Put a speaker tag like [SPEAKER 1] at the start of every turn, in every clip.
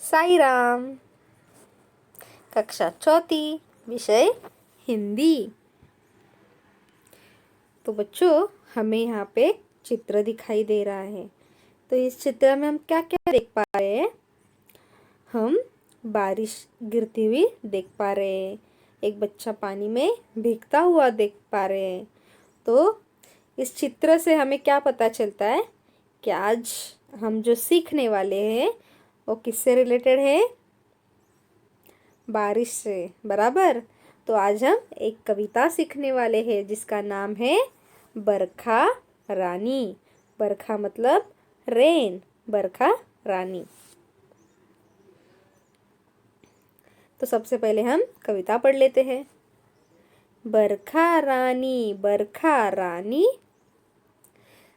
[SPEAKER 1] साई राम। कक्षा चौथी, विषय हिंदी। तो बच्चों, हमें यहाँ पे चित्र दिखाई दे रहा है। तो इस चित्र में हम क्या क्या देख पा रहे हैं? हम बारिश गिरती हुई देख पा रहे हैं। एक बच्चा पानी में भीगता हुआ देख पा रहे हैं। तो इस चित्र से हमें क्या पता चलता है कि आज हम जो सीखने वाले हैं वो किससे रिलेटेड है? बारिश से, बराबर। तो आज हम एक कविता सीखने वाले हैं जिसका नाम है बरखा रानी। बरखा मतलब रेन, बरखा रानी। तो सबसे पहले हम कविता पढ़ लेते हैं। बरखा रानी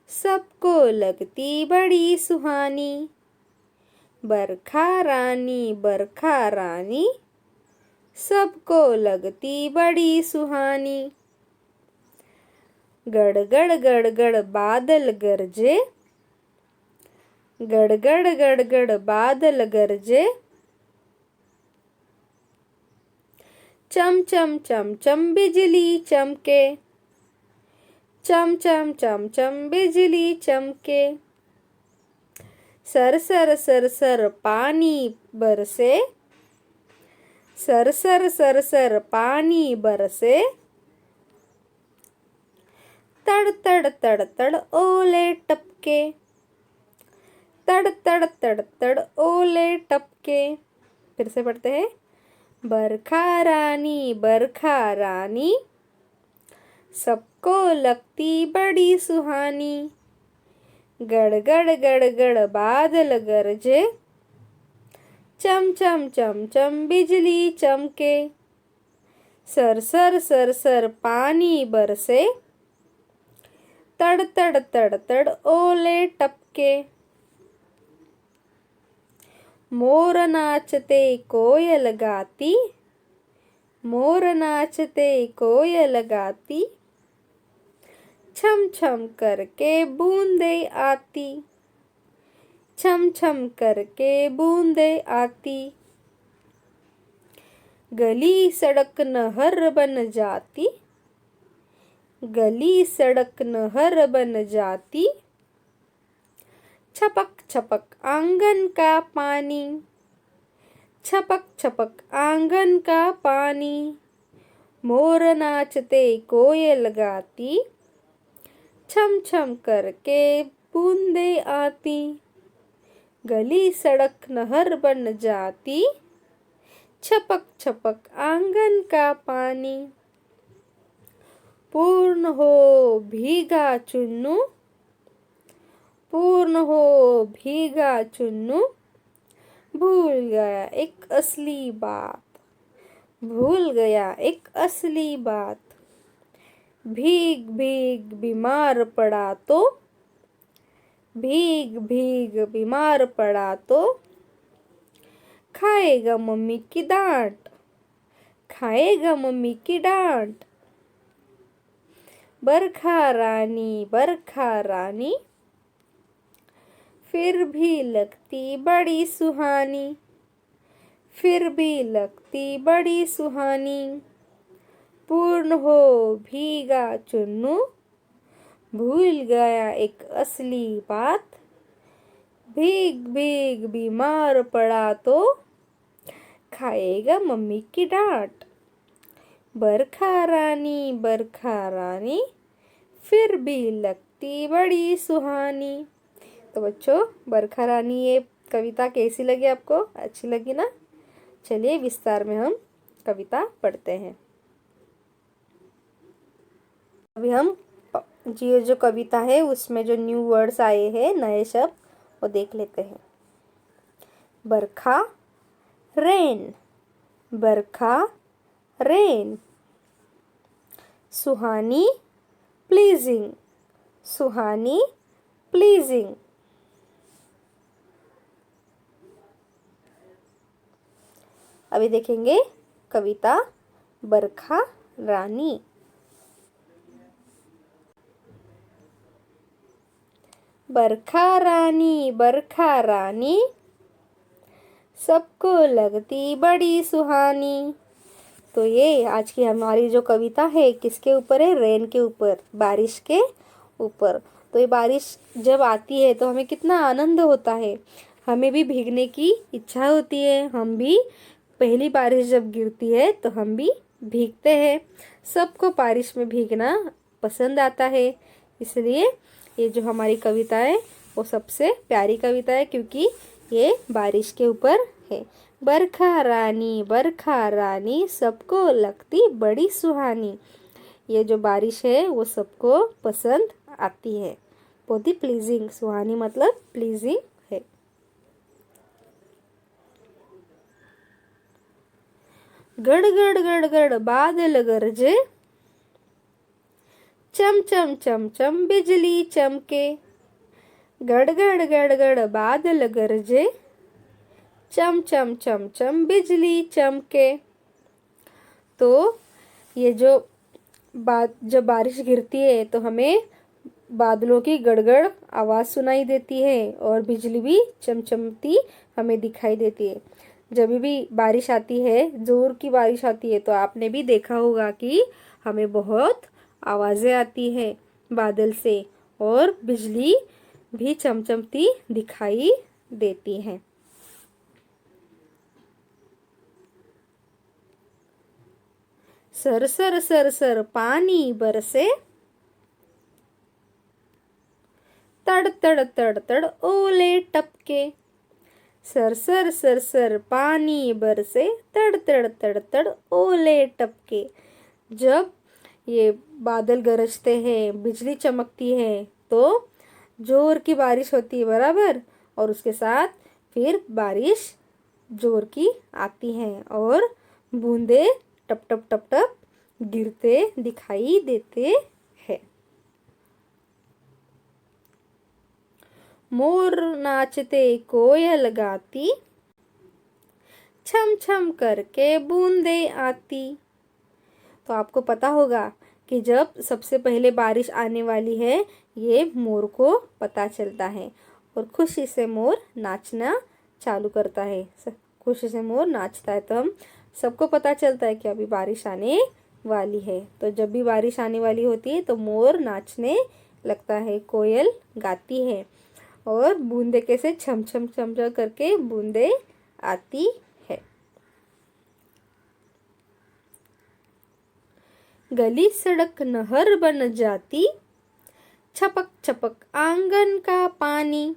[SPEAKER 1] सबको लगती बड़ी सुहानी। बरखा रानी सबको लगती बड़ी सुहानी। गड़ बादल गरजे, गड़ बादल गरजे। चम चम बिजली चमके, चम चम बिजली चमके। सर पानी बरसे, सर पानी बरसे। तड़ ओले टपके, तड़ ओले टपके। फिर से पढ़ते हैं। बरखा रानी सबको लगती बड़ी सुहानी। गड़ बादल गरजे, चम चम बिजली चमके। सर पानी बरसे, तड़ ओले टपके। मोर नाचते कोयल गाती, मोर नाचते कोयल गाती। छम करके बूंदे आती, छम करके बूंदे आती। गली सड़क नहर बन जाती, गली सड़क नहर बन जाती। छपक आंगन का पानी, छपक आंगन का पानी। मोर नाचते कोयल गाती, छम करके बूंदे आती। गली सड़क नहर बन जाती, छपक आंगन का पानी। पूर्ण हो भीगा चुन्नू, पूर्ण हो भीगा चुन्नू। भूल गया एक असली बात, भूल गया एक असली बात। भीग बीमार पड़ा तो, भीग बीमार पड़ा तो। खाएगा मम्मी की डांट, खाएगा मम्मी की डांट। बरखा रानी फिर भी लगती बड़ी सुहानी, फिर भी लगती बड़ी सुहानी। पूर्ण हो भीगा चुन्नू, भूल गया एक असली बात। भीग बीमार पड़ा तो, खाएगा मम्मी की डांट। बरखा रानी फिर भी लगती बड़ी सुहानी। तो बच्चों, बरखा रानी ये कविता कैसी लगी आपको? अच्छी लगी ना? चलिए विस्तार में हम कविता पढ़ते हैं। अभी हम जो कविता है उसमें जो न्यू वर्ड्स आए हैं, नए शब्द, वो देख लेते हैं। बरखा रेन, बरखा रेन। सुहानी प्लीजिंग, सुहानी प्लीजिंग। अभी देखेंगे कविता बरखा रानी। बरखा रानी सबको लगती बड़ी सुहानी। तो ये आज की हमारी जो कविता है किसके ऊपर है? रेन के ऊपर, बारिश के ऊपर। तो ये बारिश जब आती है तो हमें कितना आनंद होता है, हमें भी भीगने की इच्छा होती है। हम भी पहली बारिश जब गिरती है तो हम भी भीगते हैं। सबको बारिश में भीगना पसंद आता है। इसलिए ये जो हमारी कविता है वो सबसे प्यारी कविता है, क्योंकि ये बारिश के ऊपर है। बरखा रानी सबको लगती बड़ी सुहानी। ये जो बारिश है वो सबको पसंद आती है, बहुत ही प्लीजिंग। सुहानी मतलब प्लीजिंग है। गड़ गड़ गड़ गड़ बादल गरजे, चम चम चम चम बिजली चमके। गड़ गड़ गड़ गड़ बादल गरजे, चम चम चम चम बिजली चमके। तो ये जो जब बारिश गिरती है तो हमें बादलों की गड़गड़ आवाज़ सुनाई देती है और बिजली भी चमचमती हमें दिखाई देती है। जब भी बारिश आती है, जोर की बारिश आती है, तो आपने भी देखा होगा कि हमें बहुत आवाज़ें आती है बादल से और बिजली भी चमचमती दिखाई देती है। सर सर सर सर पानी बरसे, तड़ तड़ तड़ तड़ ओले टपके। सर सर सर सर पानी बरसे, तड़ तड़ तड़ तड़ ओले टपके। जब ये बादल गरजते हैं, बिजली चमकती है, तो जोर की बारिश होती है, बराबर। और उसके साथ फिर बारिश जोर की आती है और बूंदे टप टप टप टप गिरते दिखाई देते हैं। मोर नाचते कोयल गाती, छम छम करके बूंदे आती। तो आपको पता होगा कि जब सबसे पहले बारिश आने वाली है, ये मोर को पता चलता है और खुशी से मोर नाचना चालू करता है। खुशी से मोर नाचता है तो हम सबको पता चलता है कि अभी बारिश आने वाली है। तो जब भी बारिश आने वाली होती है तो मोर नाचने लगता है, कोयल गाती है और बूंदे कैसे छम छम छम छम करके बूंदे आती है। गली सड़क नहर बन जाती, छपक छपक आंगन का पानी।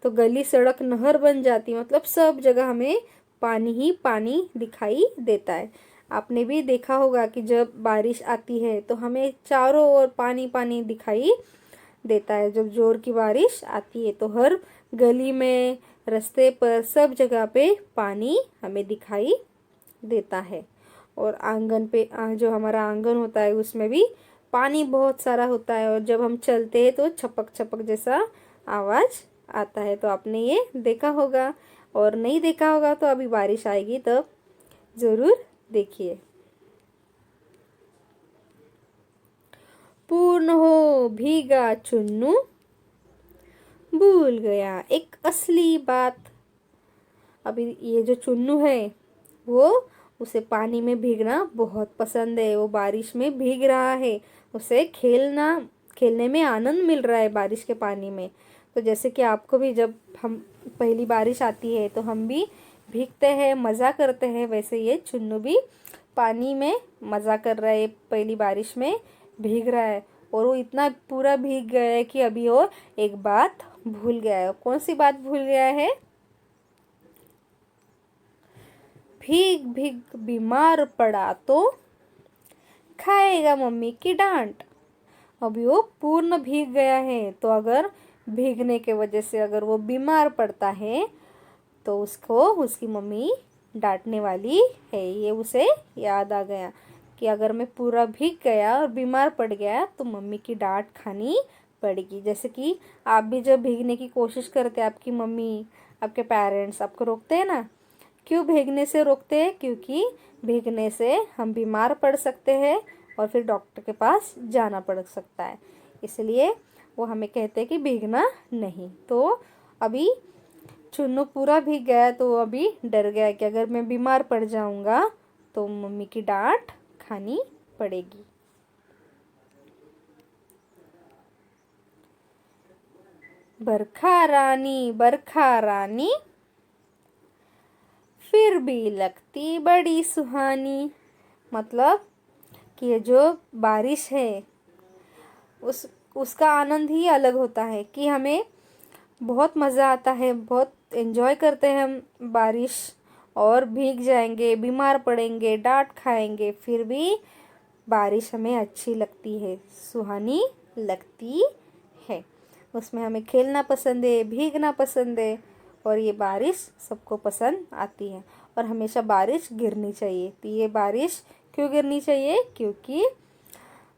[SPEAKER 1] तो गली सड़क नहर बन जाती मतलब सब जगह हमें पानी ही पानी दिखाई देता है। आपने भी देखा होगा कि जब बारिश आती है तो हमें चारों ओर पानी पानी दिखाई देता है। जब जोर की बारिश आती है तो हर गली में, रास्ते पर, सब जगह पे पानी हमें दिखाई देता है। और आंगन पे जो हमारा आंगन होता है उसमें भी पानी बहुत सारा होता है और जब हम चलते हैं तो छपक छपक जैसा आवाज़ आता है। तो आपने ये देखा होगा और नहीं देखा होगा तो अभी बारिश आएगी तब ज़रूर देखिए। पूर्ण हो भीगा चुन्नू, भूल गया एक असली बात। अभी ये जो चुन्नू है वो, उसे पानी में भीगना बहुत पसंद है। वो बारिश में भीग रहा है, उसे खेलने में आनंद मिल रहा है बारिश के पानी में। तो जैसे कि आपको भी जब हम पहली बारिश आती है तो हम भी भीगते हैं, मज़ा करते हैं, वैसे ये चुन्नू भी पानी में मज़ा कर रहा है, पहली बारिश में भीग रहा है। और वो इतना पूरा भीग गया है कि अभी वो एक बात भूल गया है। कौन सी बात भूल गया है? भीग भीग बीमार पड़ा तो खाएगा मम्मी की डांट। अभी वो पूर्ण भीग गया है, तो अगर भीगने के वजह से अगर वो बीमार पड़ता है तो उसको उसकी मम्मी डांटने वाली है। ये उसे याद आ गया कि अगर मैं पूरा भीग गया और बीमार पड़ गया तो मम्मी की डांट खानी पड़ेगी। जैसे कि आप भी जब भीगने की कोशिश करते हैं, आपकी मम्मी, आपके पेरेंट्स आपको रोकते हैं ना। क्यों भीगने से रोकते हैं? क्योंकि भीगने से हम बीमार पड़ सकते हैं और फिर डॉक्टर के पास जाना पड़ सकता है। इसलिए वो हमें कहते हैं कि भीगना नहीं। तो अभी चुन्नू पूरा भीग गया तो अभी डर गया कि अगर मैं बीमार पड़ जाऊंगा तो मम्मी की डांट खानी पड़ेगी। बरखा रानी फिर भी लगती बड़ी सुहानी। मतलब कि ये जो बारिश है उसका आनंद ही अलग होता है कि हमें बहुत मज़ा आता है, बहुत एंजॉय करते हैं हम बारिश। और भीग जाएंगे, बीमार पड़ेंगे, डांट खाएंगे, फिर भी बारिश हमें अच्छी लगती है, सुहानी लगती है। उसमें हमें खेलना पसंद है, भीगना पसंद है और ये बारिश सबको पसंद आती है। और हमेशा बारिश गिरनी चाहिए। तो ये बारिश क्यों गिरनी चाहिए? क्योंकि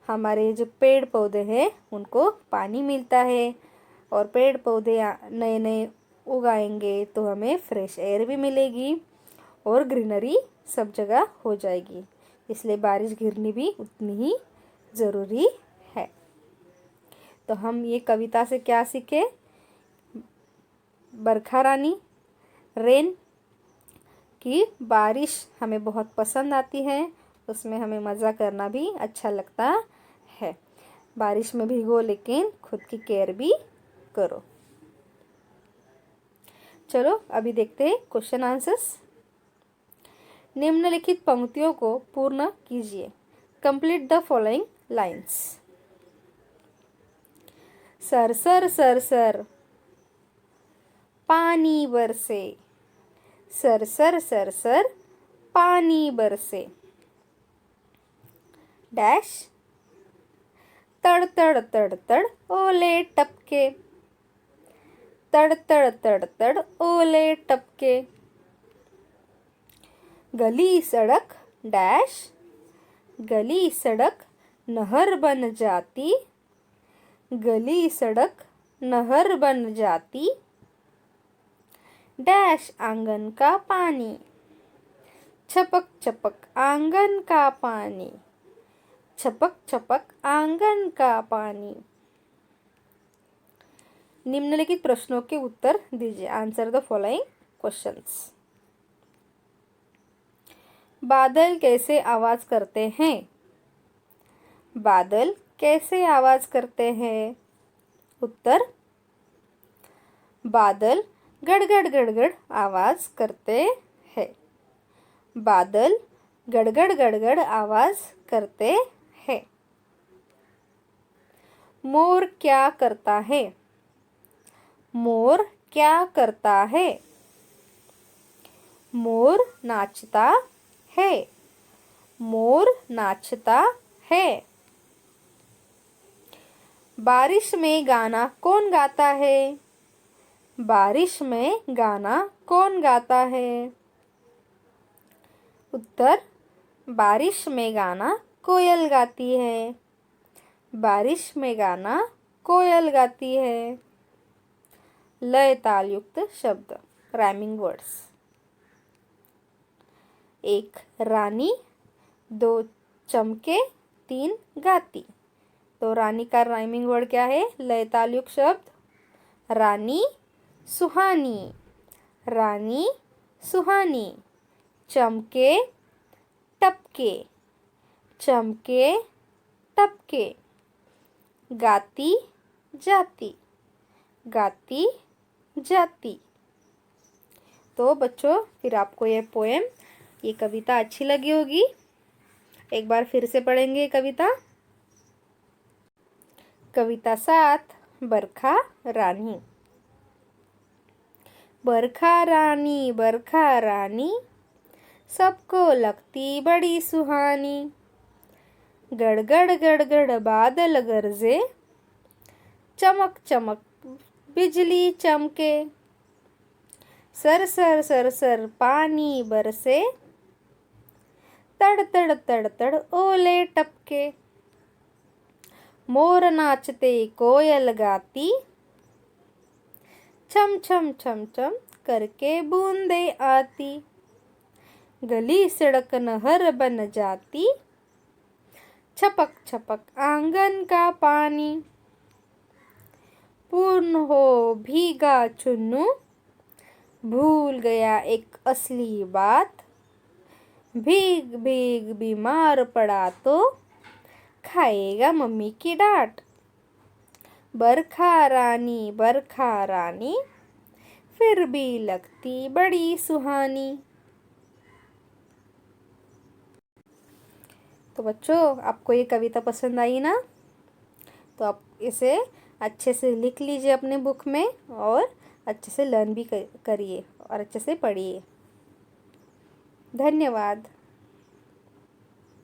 [SPEAKER 1] हमारे जो पेड़ पौधे हैं उनको पानी मिलता है और पेड़ पौधे नए नए उगाएंगे तो हमें फ्रेश एयर भी मिलेगी और ग्रीनरी सब जगह हो जाएगी। इसलिए बारिश गिरनी भी उतनी ही ज़रूरी है। तो हम ये कविता से क्या सीखे? बरखा रानी, रेन, कि बारिश हमें बहुत पसंद आती है, उसमें हमें मज़ा करना भी अच्छा लगता है। बारिश में भीगो लेकिन खुद की केयर भी करो। चलो अभी देखते हैं क्वेश्चन आंसर्स। निम्नलिखित पंक्तियों को पूर्ण कीजिए। Complete the following lines. Sir sir sir sir पानी बरसे, सर सर सर सर पानी बरसे। डैश तड़ तड़ तड़ तड़ ओले टपके, तड़ तड़ तड़ तड़ ओले टपके। गली सड़क डैश, गली सड़क नहर बन जाती, गली सड़क नहर बन जाती। डैश आंगन का पानी, छपक छपक आंगन का पानी, छपक छपक आंगन का पानी। निम्नलिखित प्रश्नों के उत्तर दीजिए। Answer the following questions. बादल कैसे आवाज करते हैं? बादल कैसे आवाज करते हैं? उत्तर, बादल गड़गड़ गड़गड़ आवाज करते हैं। बादल गड़गड़ गड़गड़ आवाज करते हैं। मोर क्या करता है? मोर क्या करता है? मोर नाचता है। मोर नाचता है। बारिश में गाना कौन गाता है? बारिश में गाना कौन गाता है? उत्तर, बारिश में गाना कोयल गाती है। बारिश में गाना कोयल गाती है। लय ताल युक्त शब्द, राइमिंग वर्ड्स। एक रानी, दो चमके, तीन गाती। तो रानी का राइमिंग वर्ड क्या है? लय ताल युक्त शब्द रानी, सुहानी, रानी सुहानी। चमके टपके, चमके टपके। गाती जाती, गाती जाती। तो बच्चों, फिर आपको ये पोएम, ये कविता अच्छी लगी होगी। एक बार फिर से पढ़ेंगे कविता। कविता 7, बरखा रानी। बरखा रानी सबको लगती बड़ी सुहानी। गड़गड़ गड़गड़ बादल गरजे, चमक चमक बिजली चमके। सर सर सर सर पानी बरसे, तड़ तड़ तड़ तड़ ओले टपके। मोर नाचते कोयल गाती, छम छम छम छम करके बूंदे आती। गली सड़क नहर बन जाती, छपक छपक आंगन का पानी। पूर्ण हो भीगा चुन्नू, भूल गया एक असली बात, भीग भीग बीमार पड़ा तो खाएगा मम्मी की डांट। बरखा रानी फिर भी लगती बड़ी सुहानी। तो बच्चों, आपको ये कविता पसंद आई ना? तो आप इसे अच्छे से लिख लीजिए अपने बुक में और अच्छे से लर्न भी करिए और अच्छे से पढ़िए। धन्यवाद।